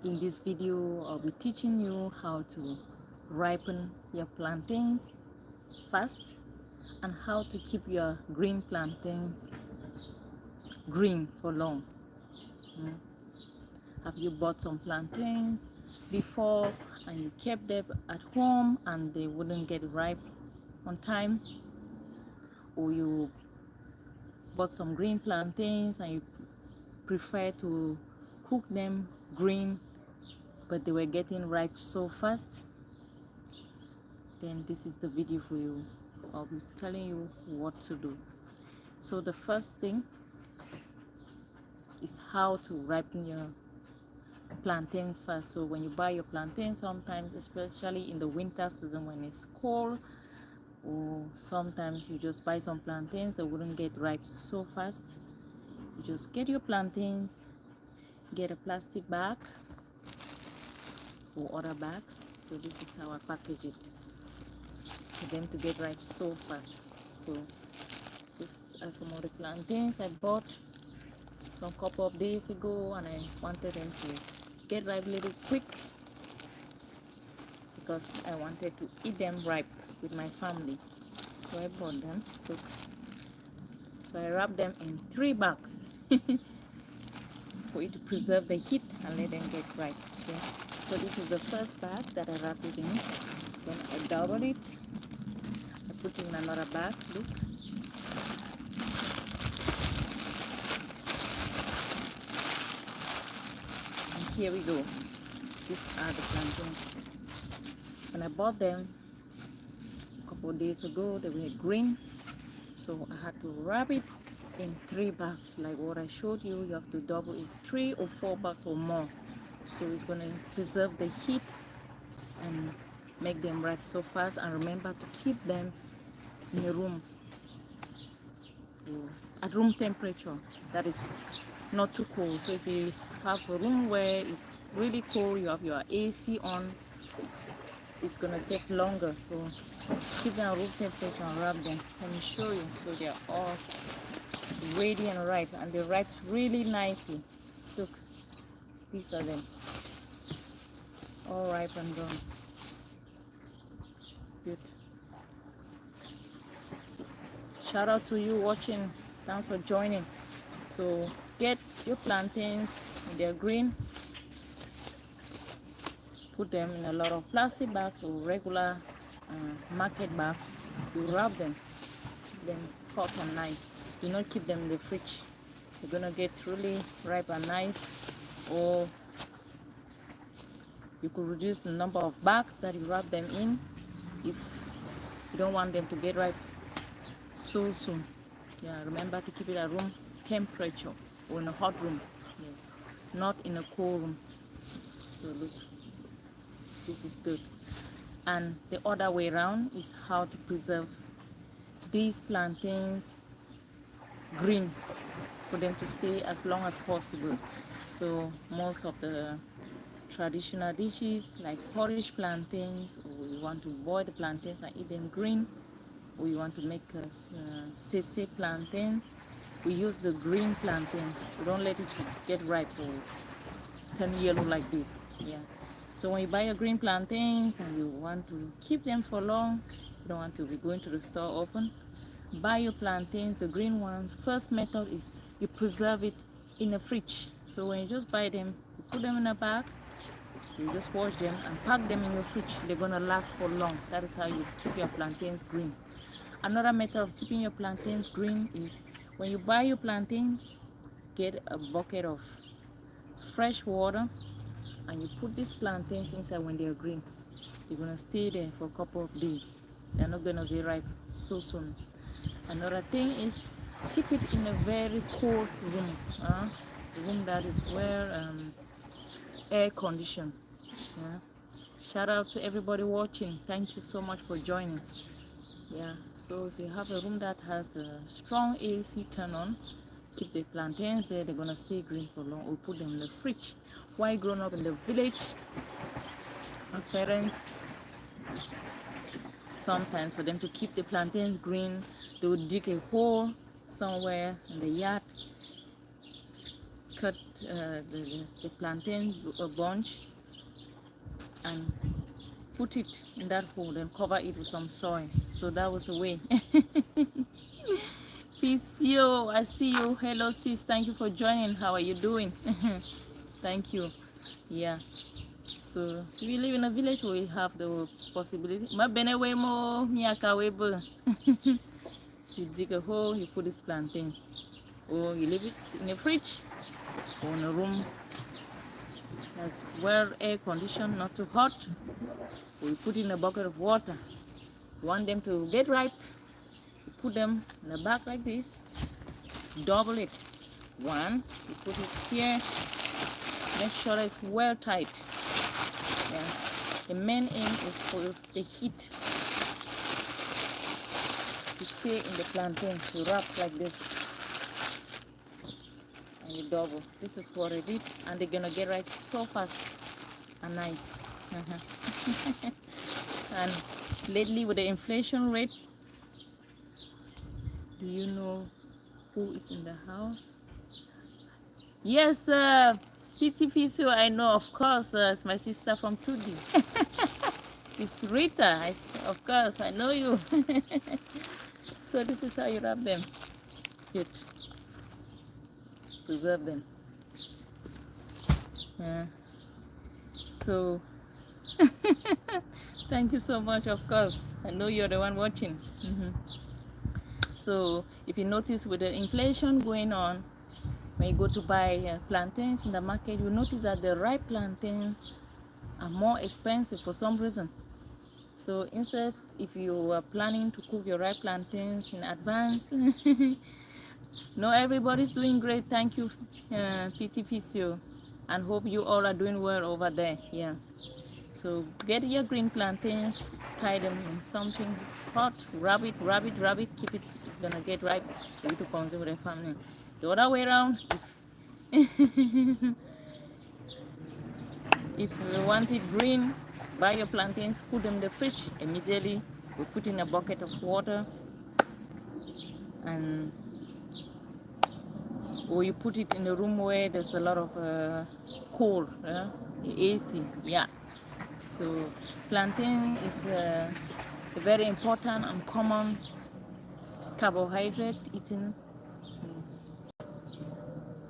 In this video, I'll be teaching you how to ripen your plantains fast and how to keep your green plantains green for long. Have you bought some plantains before and you kept them at home and they wouldn't get ripe on time? Or you bought some green plantains and you prefer to cook them green but they were getting ripe so fast? Then this is the video for you. I'll be telling you what to do. So the first thing is how to ripen your plantains fast. So when you buy your plantains, sometimes especially in the winter season when it's cold, or sometimes you just buy some plantains that wouldn't get ripe so fast, you just get your plantains, get a plastic bag or other bags. So this is how I package it for them to get ripe so fast. So these are some of the plantains I bought some couple of days ago, and I wanted them to get ripe a little quick because I wanted to eat them ripe with my family. So I bought them. Look. So I wrapped them in 3 bags for it to preserve the heat and let them get ripe. Okay. So this is the first bag that I wrapped it in. Then I doubled it. I put it in another bag. Look. And here we go. These are the plantains. When I bought them a couple of days ago, they were green. So I had to wrap it in 3 bags like what I showed you. You have to double it 3 or 4 bags or more. So it's going to preserve the heat and make them ripe so fast. And remember to keep them in a room at room temperature, that is not too cold. So if you have a room where it's really cold, you have your AC on, it's gonna take longer. So keep them at room temperature and wrap them. Let me show you. So they're all ready and ripe, and they ripe really nicely. Look, these are them, all ripe and done. Good. So, shout out to you watching. Thanks for joining. So get your plantains when they're green, put them in a lot of plastic bags or regular market bags. You wrap them, keep them hot and nice. Do not keep them in the fridge. They're gonna get really ripe and nice. Or you could reduce the number of bags that you wrap them in if you don't want them to get ripe so soon. Yeah, remember to keep it at room temperature or in a hot room. Yes, not in a cold room. So look, this is good. And the other way around is how to preserve these plantains green for them to stay as long as possible. So most of the traditional dishes like porridge plantains, or you want to boil the plantains and eat them green, or you want to make a sese plantain, we use the green plantain. We don't let it get ripe or turn yellow like this. Yeah. So when you buy your green plantains and you want to keep them for long, you don't want to be going to the store often, buy your plantains, the green ones. First method is you preserve it in a fridge. So when you just buy them, you put them in a bag, you just wash them and pack them in your fridge. They're gonna last for long. That is how you keep your plantains green. Another method of keeping your plantains green is when you buy your plantains, get a bucket of fresh water and you put these plantains inside when they're green. They're gonna stay there for a couple of days. They're not gonna be ripe so soon. Another thing is keep it in a very cold room, a room that is well air conditioned. Yeah. Shout out to everybody watching. Thank you so much for joining. Yeah. So if you have a room that has a strong AC turn on, keep the plantains there. They're gonna stay green for long. Or put them in the fridge. While growing up in the village, my parents, sometimes for them to keep the plantains green, they would dig a hole somewhere in the yard, cut the plantain bunch and put it in that hole and cover it with some soil. So that was a way. Peace, yo, I see you. Hello, sis. Thank you for joining. How are you doing? Thank you. Yeah. So we live in a village where we have the possibility. Ma bene we mo miaka webo. You dig a hole, you put these plantains, or you leave it in a fridge or in a room that's well air conditioned, not too hot. Or you put in a bucket of water. You want them to get ripe, you put them in a bag like this, double it. One, you put it here, make sure it's well tight. Yeah. The main aim is for the heat to stay in the plantain, to wrap like this. And you double. This is what I did, and they're gonna get right so fast and nice. And lately with the inflation rate, do you know who is in the house? Yes, PT Fisio, I know, of course. It's my sister from Tudi. It's Rita. Of course, I know you. So this is how you wrap them. Good. Preserve them. So thank you so much. Of course, I know you're the one watching. So if you notice with the inflation going on, when you go to buy plantains in the market, you notice that the ripe plantains are more expensive for some reason. So instead, if you are planning to cook your ripe plantains in advance, no, everybody's doing great. Thank you, PT Fisio, and hope you all are doing well over there. Yeah. So get your green plantains, tie them in something hot, rub it, keep it. It's gonna get ripe for you to consume with the family. The other way around, if you want it green, buy your plantains, put them in the fridge immediately. We put in a bucket of water, and or you put it in a room where there's a lot of cold, AC. Yeah. So plantain is a very important and common carbohydrate eaten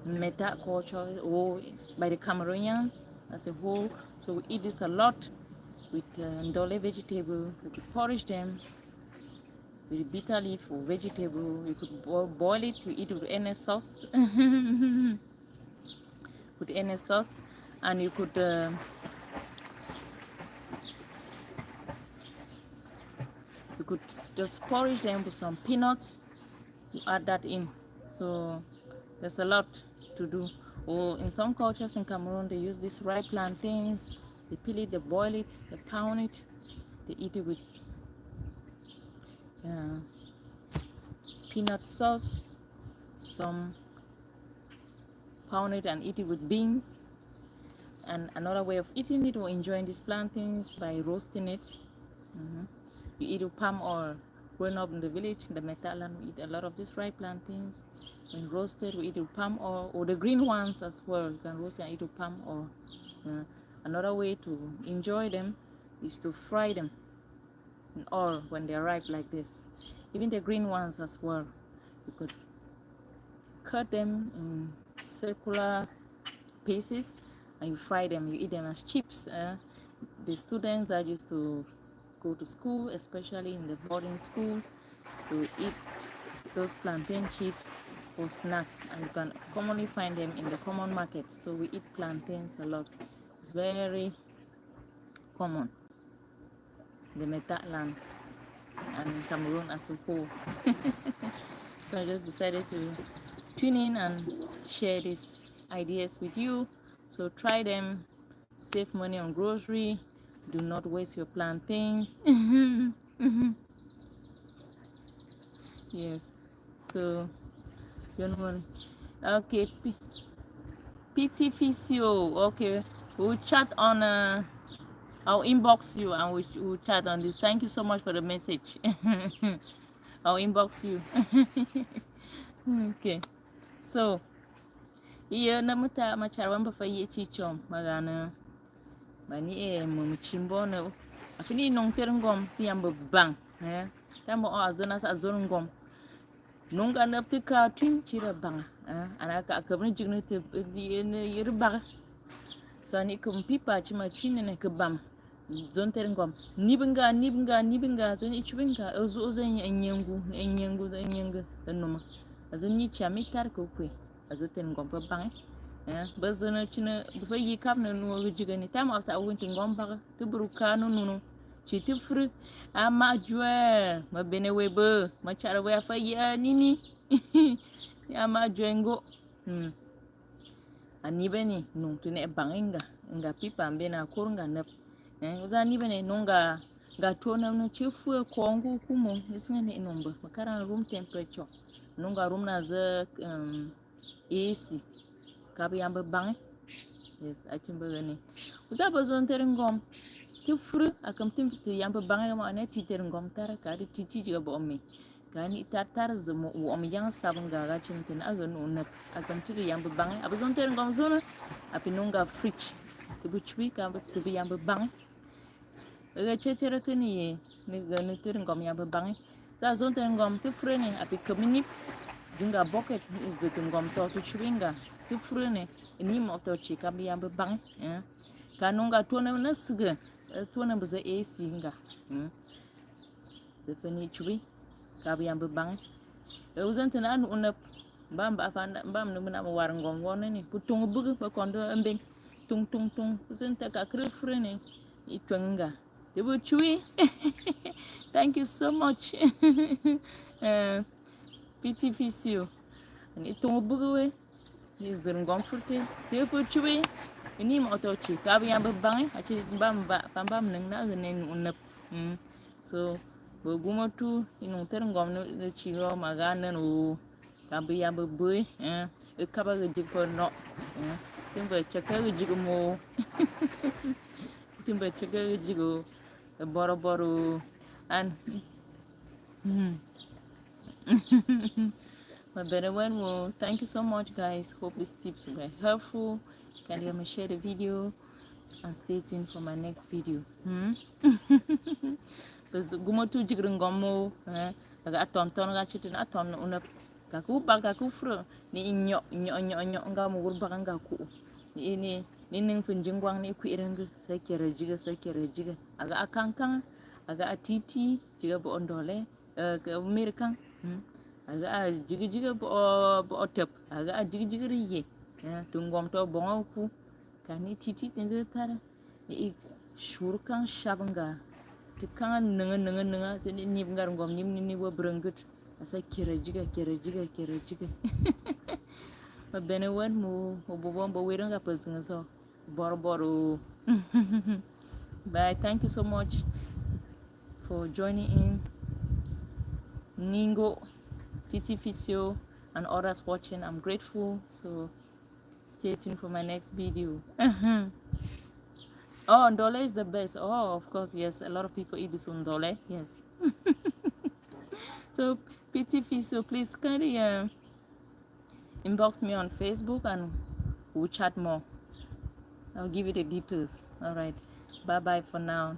in Meta culture or by the Cameroonians as a whole. So we eat this a lot with ndole vegetable. We could porridge them with bitter leaf or vegetable. You could boil it, you eat it with any sauce. With any sauce. And you could just porridge them with some peanuts. You add that in. So there's a lot to do. Or in some cultures in Cameroon, they use these ripe plantains. They peel it, they boil it, they pound it, they eat it with peanut sauce. Some pound it and eat it with beans. And another way of eating it or enjoying these plantains by roasting it. You eat with palm oil. Growing up in the village, in the Metaland, we eat a lot of these ripe plantains. When roasted, we eat with palm oil, or the green ones as well. You can roast and eat with palm oil. Another way to enjoy them is to fry them in oil when they're ripe like this. Even the green ones as well. You could cut them in circular pieces and you fry them. You eat them as chips. The students that used to go to school, especially in the boarding schools, to eat those plantain chips for snacks, and you can commonly find them in the common markets. So we eat plantains a lot. It's very common in the Metaland and Cameroon as a whole. So I just decided to tune in and share these ideas with you. So try them, save money on grocery, do not waste your plantains. Yes, so don't worry. Okay, PT Fisio. Okay, we'll chat on I'll inbox you and we'll chat on this. Thank you so much for the message. I'll inbox you. Okay, so iya na muta macharwan ba fayi ci chom magana bani mum chimbo na afini nong terngom tiamba bang tamo azona sa azon ngom nunga nap ti ka twin chira bang ana ka kabni jigni te yir bag so ni kum pipa chima twin ne ka bam zon terngom nibinga zon ichwinga ozo zen enyengu numa azon ni chami tar ko kwe azon terngom pa bang bazana china ba yi kap na no jigani tamo sa winti ngom bag tuburu kanu nunu ci ti fru ama jwe ma bene webe ma chara we fa ya nini ya ma jwengo ani bene nung tune banginga nga pipa mbena kurunga nap uza ni bene nunga ga tona no ci fu kongu kumo isnga ne nomba makara room temperature nunga room na za AC kabi yamba bang yes achimba gani uza bazon terengom ti furu akam tim ti yamba banga ma ne ti ter ngom tar ka di ti ga bo me ka ni tar zamo wo mi yang sabanga ga chin tin aga no na akam ti yamba banga abazon ter ngom zona api nunga fridge ti bu chui ka ti bi yamba banga ga chere ke ni ga ni ter ngom yamba banga za zon ter ngom ti furu ne api kamini zinga bucket is the ngom to tu chwinga ti furu ne ni mo to chi ka bi yamba banga ka nunga to na siga tuwana baza AC nga zafani chubi kabiyam bang uzan tana anu unap bam ba fa bam nu na war ngom wona ni putung bugu ba kondo ambeng tung uzan ta ka krefre ni itwenga debu chubi thank you so much piti fisio ni tung bugu we ni zir ngom furte debu chubi ini mo to chi ka bi yamba bang a chi bam nang na ne unap so bo gumo tu inu ter ngom no chi ro ma ga na no ka bi yamba boy e ka ba ga jiko no timba chaka ga jigo mo timba chaka ga jigo boro and but better one more. Thank you so much guys, hope these tips were helpful. Can you share the video and stay tuned for my next video. Because gumo tu jigring gomo aga aton ga chitin aton una kaku ba kaku fro ni inyo nga mu gurba nga ku ni ning funjingwang ni ku irenga sakere jiga aga akankan aga atiti jiga bo ondole ka amerikan aga jiga bo otep aga jiga riye tungom to bongo ku kani titi tinga tara ni shurkan shabanga ti kan nanga sai ni ngar ngom ni wo brangut asa kera jiga ma bene wan mo bo weranga pasinga so boro bye. Thank you so much for joining in Ningo, Piti Fisio, and others watching. I'm grateful. So stay tuned for my next video. Oh, ndole is the best. Oh, of course, yes. A lot of people eat this one, ndole. Yes. So, Piti Fisio, please kindly inbox me on Facebook and we'll chat more. I'll give you the details. All right. Bye-bye for now.